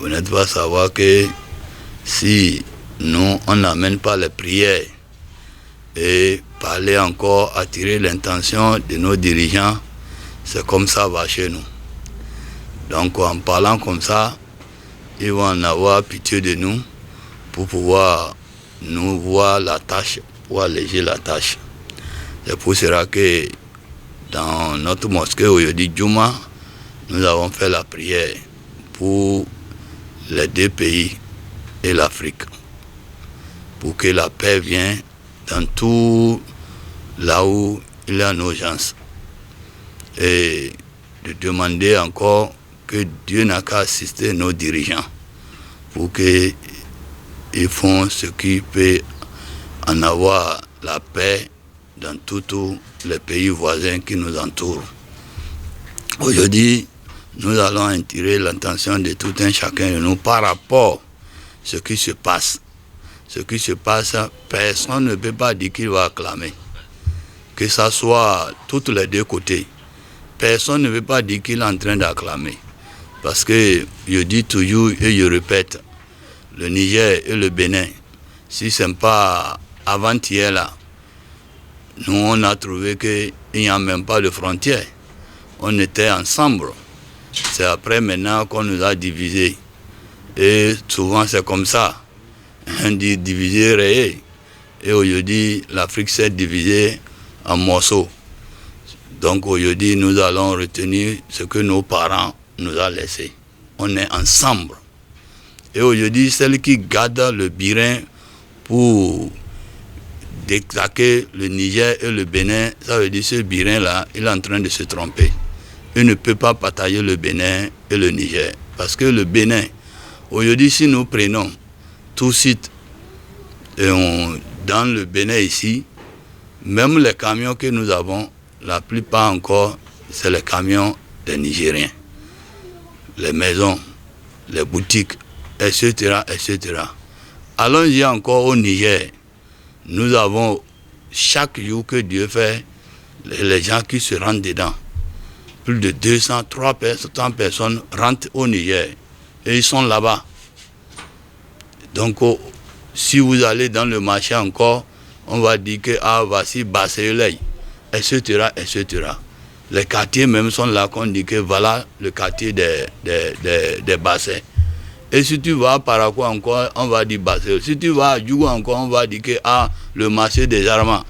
Vous n'êtes pas savoir que si nous, on n'amène pas les prières et parler encore, attirer l'intention de nos dirigeants, c'est comme ça va chez nous. Donc en parlant comme ça, ils vont en avoir pitié de nous pour pouvoir nous voir la tâche, pour alléger la tâche. C'est pour cela que dans notre mosquée aujourd'hui Djouma, nous avons fait la prière pour les deux pays et l'Afrique, pour que la paix vienne dans tout là où il y a une urgence. Et de demander encore que Dieu n'a qu'à assister nos dirigeants pour qu'ils font ce qui peut en avoir la paix dans tous les pays voisins qui nous entourent. Aujourd'hui, nous allons attirer l'attention de tout un chacun de nous par rapport à ce qui se passe. Ce qui se passe, personne ne peut pas dire qu'il va acclamer. Que ça soit tous les deux côtés. Personne ne peut pas dire qu'il est en train d'acclamer. Parce que je dis toujours et je répète, le Niger et le Bénin, si ce n'est pas avant-hier là, nous on a trouvé qu'il n'y a même pas de frontières. On était ensemble. C'est après maintenant qu'on nous a divisés. Et souvent c'est comme ça. On dit diviser, rayer. Et aujourd'hui, l'Afrique s'est divisée en morceaux. Donc aujourd'hui, nous allons retenir ce que nos parents nous ont laissé. On est ensemble. Et aujourd'hui, celle qui garde le birin pour déclaquer le Niger et le Bénin, ça veut dire ce birin-là, il est en train de se tromper. Il ne peut pas partager le Bénin et le Niger. Parce que le Bénin, aujourd'hui, si nous prenons tout site dans le Bénin ici, même les camions que nous avons, la plupart encore, c'est les camions des Nigériens. Les maisons, les boutiques, etc., etc. Allons-y encore au Niger. Nous avons chaque jour que Dieu fait, les gens qui se rendent dedans. Plus de 200, 300 personnes rentrent au Niger et ils sont là-bas. Donc, si vous allez dans le marché encore, on va dire que voici Basséolei, etc., etc. Les quartiers même sont là qu'on dit que voilà le quartier des bassins. Et si tu vas à Parakou encore, on va dire Basséolei. Si tu vas à Djougou encore, on va dire que le marché des Armands.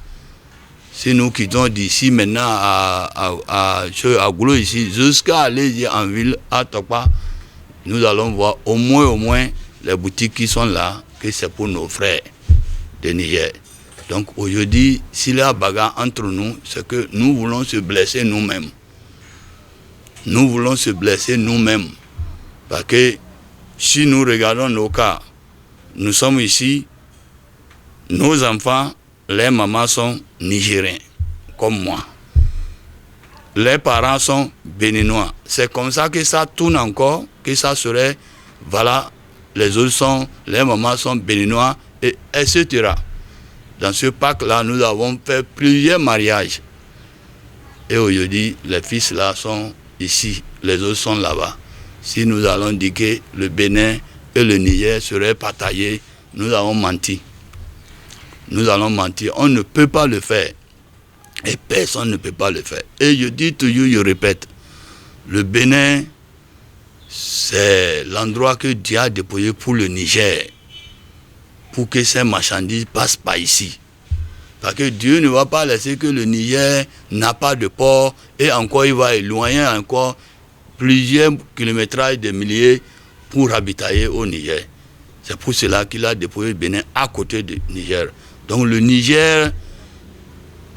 Si nous quittons d'ici maintenant à Goulo ici, jusqu'à aller en ville, à Tokpa, nous allons voir au moins les boutiques qui sont là, que c'est pour nos frères de Niger. Donc aujourd'hui, s'il y a bagarre entre nous, c'est que nous voulons se blesser nous-mêmes. Nous voulons se blesser nous-mêmes. Parce que si nous regardons nos cas, nous sommes ici, nos enfants, les mamans sont nigériens, comme moi. Les parents sont béninois. C'est comme ça que ça tourne encore, que ça serait, voilà, les autres les mamans sont béninois, et etc. Dans ce parc-là, nous avons fait plusieurs mariages. Et aujourd'hui, les fils là sont ici, les autres sont là-bas. Si nous allons dire que le Bénin et le Niger seraient partagés, nous avons menti. Nous allons mentir. On ne peut pas le faire. Et personne ne peut pas le faire. Et je dis toujours, je répète, le Bénin, c'est l'endroit que Dieu a déployé pour le Niger, pour que ces marchandises passent par ici. Parce que Dieu ne va pas laisser que le Niger n'a pas de port et encore il va éloigner encore plusieurs kilométrages de milliers pour ravitailler au Niger. C'est pour cela qu'il a déployé le Bénin à côté du Niger. Donc le Niger,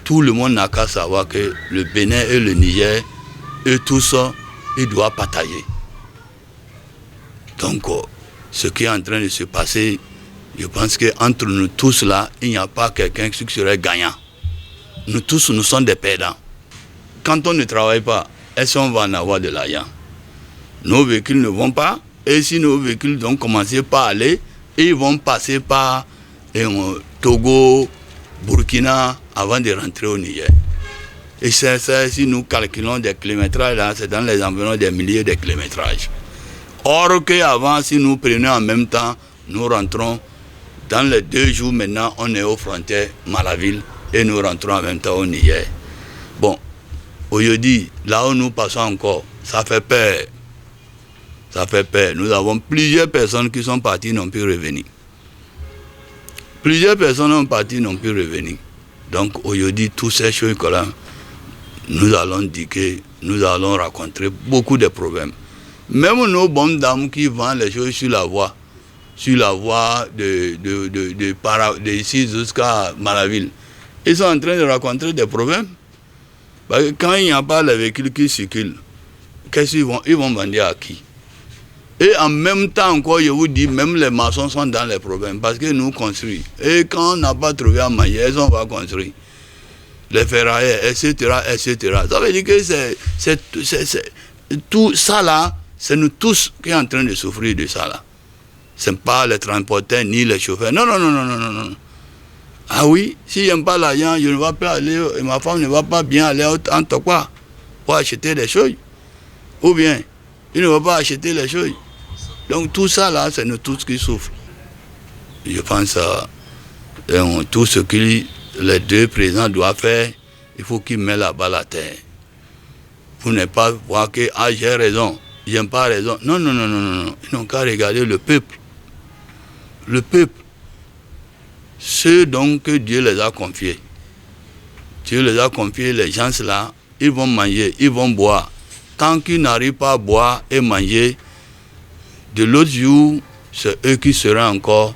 tout le monde n'a qu'à savoir que le Bénin et le Niger, eux tous, ils doivent partager. Donc ce qui est en train de se passer, je pense qu'entre nous tous là, il n'y a pas quelqu'un qui serait gagnant. Nous tous, nous sommes des perdants. Quand on ne travaille pas, est-ce qu'on va en avoir de l'argent? Nos véhicules ne vont pas, et si nos véhicules vont commencer par aller, ils vont passer par Togo, Burkina, avant de rentrer au Niger. Et c'est ça, si nous calculons des kilométrages, là, c'est dans les environs des milliers de kilométrages. Or qu'avant, si nous prenions en même temps, nous rentrons dans les 2 jours maintenant, on est aux frontières Malaville et nous rentrons en même temps au Niger. Bon, aujourd'hui, là où nous passons encore, ça fait peur. Ça fait peur. Nous avons plusieurs personnes qui sont parties, n'ont pu revenir. Plusieurs personnes sont parties, n'ont pu revenir. Donc aujourd'hui, tous ces choses-là, nous allons dire que nous allons rencontrer beaucoup de problèmes. Même nos bonnes dames qui vendent les choses sur la voie de ici jusqu'à Malaville, ils sont en train de rencontrer des problèmes. Parce que quand il n'y a pas les véhicules qui circulent, qu'est-ce qu'ils vont? Ils vont vendre à qui? Et en même temps encore, je vous dis, même les maçons sont dans les problèmes parce que nous construisons. Et quand on n'a pas trouvé à manger, on va construire. Les ferrailleurs, etc., etc. Ça veut dire que c'est tout ça là, c'est nous tous qui sommes en train de souffrir de ça là. Ce n'est pas les transporteurs ni les chauffeurs. Non, non, non, non, non, non. Ah oui, si je n'aime pas l'argent, je ne vais pas aller, et ma femme ne va pas bien aller en Tokwa pour acheter des choses. Ou bien, il ne va pas acheter les choses. Donc tout ça là, c'est nous tous qui souffrent. Je pense à tout ce que les 2 présidents doivent faire, il faut qu'ils mettent la balle à terre. Pour ne pas voir que j'ai raison, je n'ai pas raison. Non, non, non, non, non. Ils n'ont qu'à regarder le peuple. Le peuple. Ceux donc que Dieu les a confiés. Dieu les a confiés, les gens là, ils vont manger, ils vont boire. Tant qu'ils n'arrivent pas à boire et manger, de l'autre jour, c'est eux qui seront encore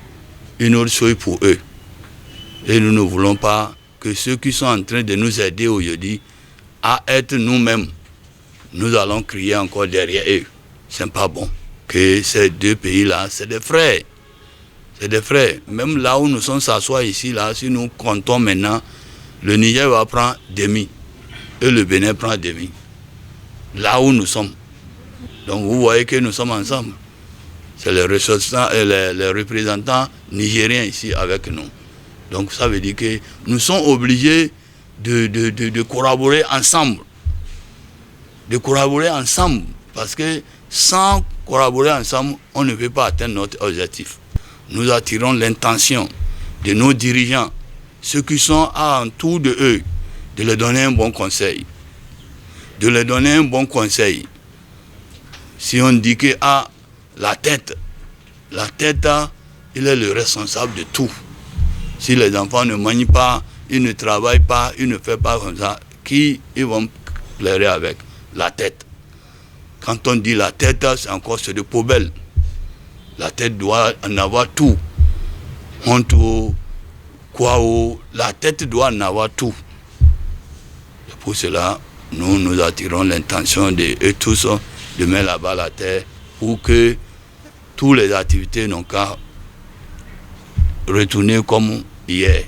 une autre chose pour eux. Et nous ne voulons pas que ceux qui sont en train de nous aider aujourd'hui à être nous-mêmes, nous allons crier encore derrière eux. Ce n'est pas bon. Que ces 2 pays-là, c'est des frères. C'est des frères. Même là où nous sommes s'asseoir ici, là, si nous comptons maintenant, le Niger va prendre demi. Et le Bénin prend demi. Là où nous sommes. Donc vous voyez que nous sommes ensemble. C'est les représentants nigériens ici avec nous. Donc ça veut dire que nous sommes obligés de collaborer ensemble. De collaborer ensemble. Parce que sans collaborer ensemble, on ne peut pas atteindre notre objectif. Nous attirons l'intention de nos dirigeants, ceux qui sont autour de eux, de leur donner un bon conseil. De leur donner un bon conseil. Si on dit que la tête, il est le responsable de tout. Si les enfants ne mangent pas, ils ne travaillent pas, ils ne font pas comme ça, qui ils vont pleurer avec? La tête. Quand on dit la tête, c'est encore de poubelle. La tête doit en avoir tout. La tête doit en avoir tout. Et pour cela, nous attirons l'intention de eux tous de mettre la balle à terre pour que toutes les activités n'ont qu'à retourner comme hier.